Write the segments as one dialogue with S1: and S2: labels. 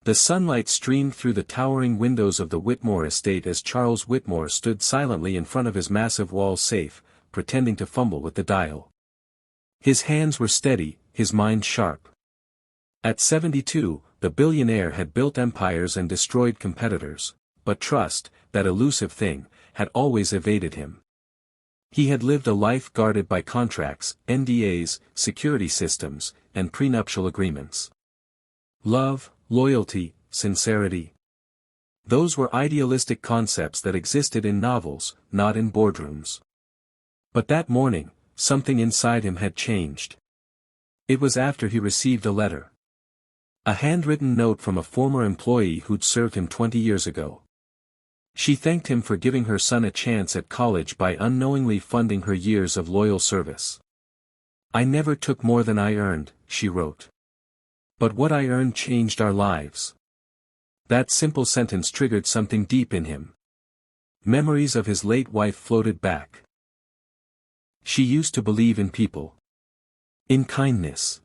S1: The sunlight streamed through the towering windows of the Whitmore estate as Charles Whitmore stood silently in front of his massive wall safe, pretending to fumble with the dial. His hands were steady, his mind sharp. At 72, the billionaire had built empires and destroyed competitors, but trust, that elusive thing, had always evaded him. He had lived a life guarded by contracts, NDAs, security systems, and prenuptial agreements. Love, loyalty, sincerity. Those were idealistic concepts that existed in novels, not in boardrooms. But that morning, something inside him had changed. It was after he received a letter. A handwritten note from a former employee who'd served him 20 years ago. She thanked him for giving her son a chance at college by unknowingly funding her years of loyal service. "I never took more than I earned," she wrote. "But what I earned changed our lives." That simple sentence triggered something deep in him. Memories of his late wife floated back. She used to believe in people. In kindness.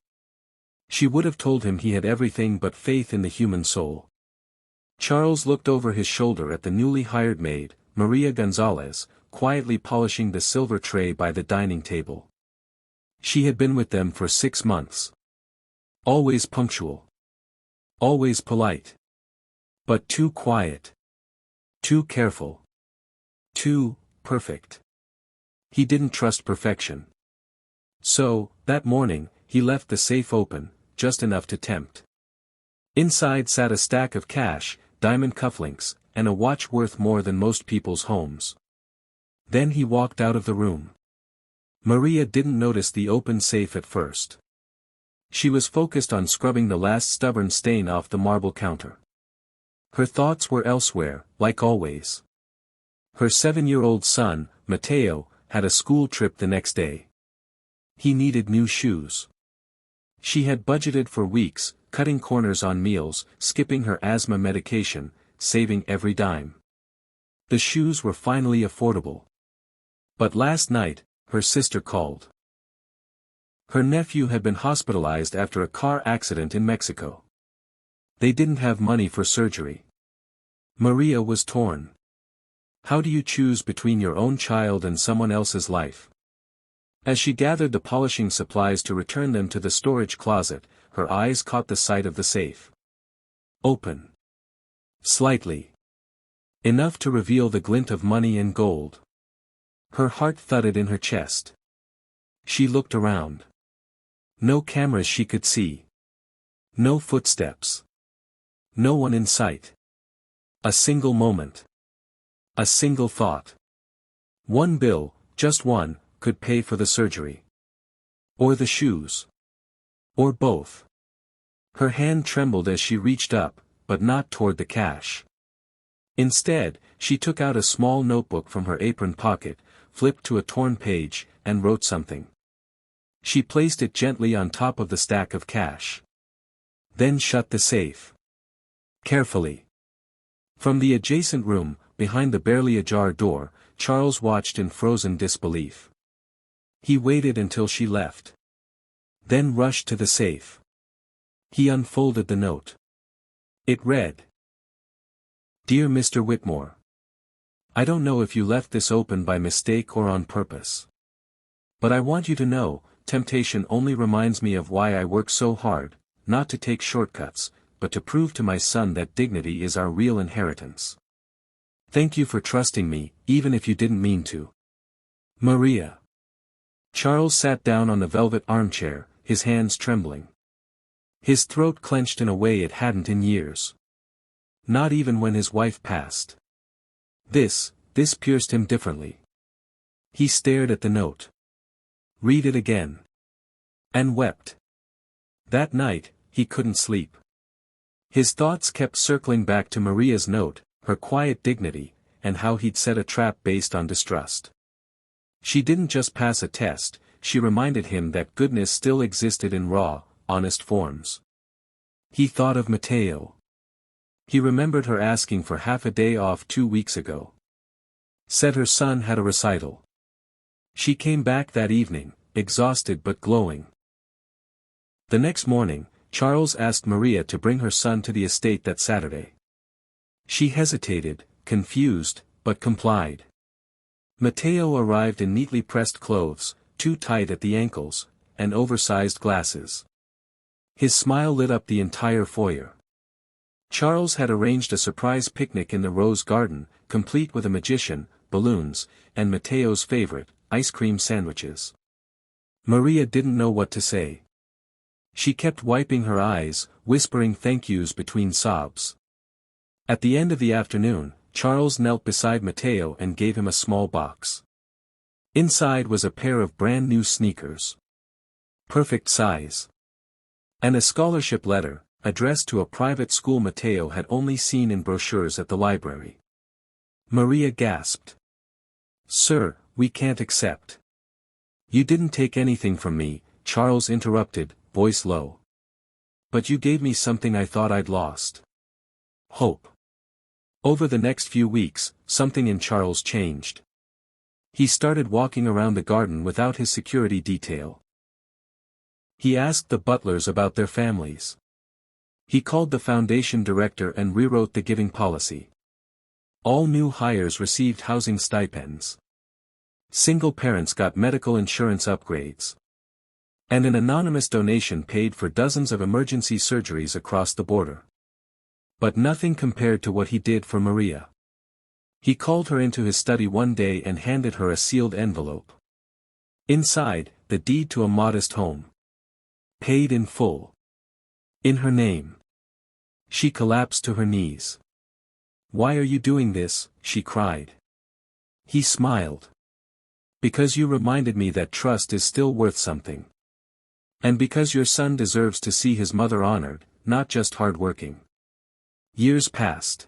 S1: She would have told him he had everything but faith in the human soul. Charles looked over his shoulder at the newly hired maid, Maria Gonzalez, quietly polishing the silver tray by the dining table. She had been with them for 6 months. Always punctual. Always polite. But too quiet. Too careful. Too perfect. He didn't trust perfection. So, that morning, he left the safe open, just enough to tempt. Inside sat a stack of cash, diamond cufflinks, and a watch worth more than most people's homes. Then he walked out of the room. Maria didn't notice the open safe at first. She was focused on scrubbing the last stubborn stain off the marble counter. Her thoughts were elsewhere, like always. Her 7-year-old son, Matteo, had a school trip the next day. He needed new shoes. She had budgeted for weeks, cutting corners on meals, skipping her asthma medication, saving every dime. The shoes were finally affordable. But last night, her sister called. Her nephew had been hospitalized after a car accident in Mexico. They didn't have money for surgery. Maria was torn. How do you choose between your own child and someone else's life? As she gathered the polishing supplies to return them to the storage closet, her eyes caught the sight of the safe. Open. Slightly. Enough to reveal the glint of money and gold. Her heart thudded in her chest. She looked around. No cameras she could see. No footsteps. No one in sight. A single moment. A single thought. One bill, just one, could pay for the surgery. Or the shoes. Or both. Her hand trembled as she reached up, but not toward the cash. Instead, she took out a small notebook from her apron pocket, flipped to a torn page, and wrote something. She placed it gently on top of the stack of cash. Then shut the safe. Carefully. From the adjacent room, behind the barely ajar door, Charles watched in frozen disbelief. He waited until she left. Then rushed to the safe. He unfolded the note. It read. Dear Mr. Whitmore. I don't know if you left this open by mistake or on purpose. But I want you to know, temptation only reminds me of why I work so hard, not to take shortcuts, but to prove to my son that dignity is our real inheritance. Thank you for trusting me, even if you didn't mean to. Maria. Charles sat down on the velvet armchair, his hands trembling. His throat clenched in a way it hadn't in years. Not even when his wife passed. This pierced him differently. He stared at the note. Read it again. And wept. That night, he couldn't sleep. His thoughts kept circling back to Maria's note, her quiet dignity, and how he'd set a trap based on distrust. She didn't just pass a test, she reminded him that goodness still existed in raw, honest forms. He thought of Matteo. He remembered her asking for half a day off 2 weeks ago. Said her son had a recital. She came back that evening, exhausted but glowing. The next morning, Charles asked Maria to bring her son to the estate that Saturday. She hesitated, confused, but complied. Matteo arrived in neatly pressed clothes, too tight at the ankles, and oversized glasses. His smile lit up the entire foyer. Charles had arranged a surprise picnic in the rose garden, complete with a magician, balloons, and Matteo's favorite, ice cream sandwiches. Maria didn't know what to say. She kept wiping her eyes, whispering thank yous between sobs. At the end of the afternoon, Charles knelt beside Matteo and gave him a small box. Inside was a pair of brand new sneakers. Perfect size. And a scholarship letter, addressed to a private school Matteo had only seen in brochures at the library. Maria gasped. "Sir, we can't accept." "You didn't take anything from me," Charles interrupted, voice low. "But you gave me something I thought I'd lost. Hope." Over the next few weeks, something in Charles changed. He started walking around the garden without his security detail. He asked the butlers about their families. He called the foundation director and rewrote the giving policy. All new hires received housing stipends. Single parents got medical insurance upgrades. And an anonymous donation paid for dozens of emergency surgeries across the border. But nothing compared to what he did for Maria. He called her into his study one day and handed her a sealed envelope. Inside, the deed to a modest home. Paid in full. In her name. She collapsed to her knees. "Why are you doing this?" she cried. He smiled. "Because you reminded me that trust is still worth something. And because your son deserves to see his mother honored, not just hardworking." Years passed.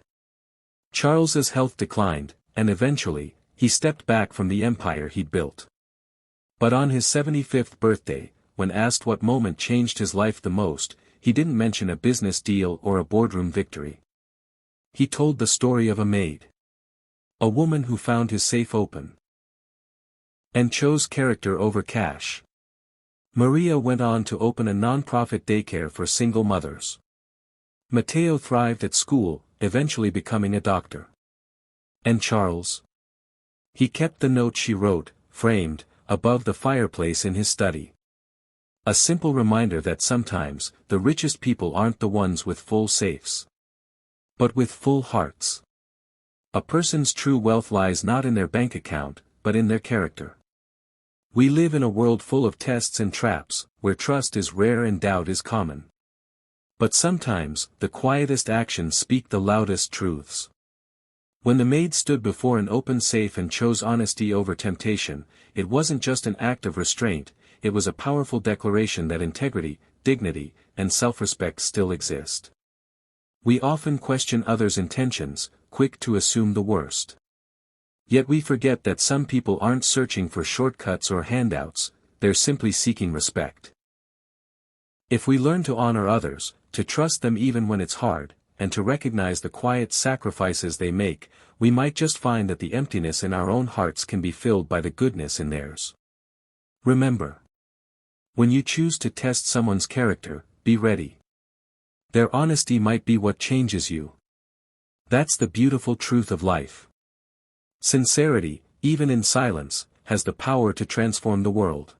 S1: Charles's health declined, and eventually, he stepped back from the empire he'd built. But on his 75th birthday, when asked what moment changed his life the most, he didn't mention a business deal or a boardroom victory. He told the story of a maid. A woman who found his safe open. And chose character over cash. Maria went on to open a non-profit daycare for single mothers. Matteo thrived at school, eventually becoming a doctor. And Charles? He kept the note she wrote, framed, above the fireplace in his study. A simple reminder that sometimes, the richest people aren't the ones with full safes. But with full hearts. A person's true wealth lies not in their bank account, but in their character. We live in a world full of tests and traps, where trust is rare and doubt is common. But sometimes, the quietest actions speak the loudest truths. When the maid stood before an open safe and chose honesty over temptation, it wasn't just an act of restraint, it was a powerful declaration that integrity, dignity, and self-respect still exist. We often question others' intentions, quick to assume the worst. Yet we forget that some people aren't searching for shortcuts or handouts, they're simply seeking respect. If we learn to honor others, to trust them even when it's hard, and to recognize the quiet sacrifices they make, we might just find that the emptiness in our own hearts can be filled by the goodness in theirs. Remember. When you choose to test someone's character, be ready. Their honesty might be what changes you. That's the beautiful truth of life. Sincerity, even in silence, has the power to transform the world.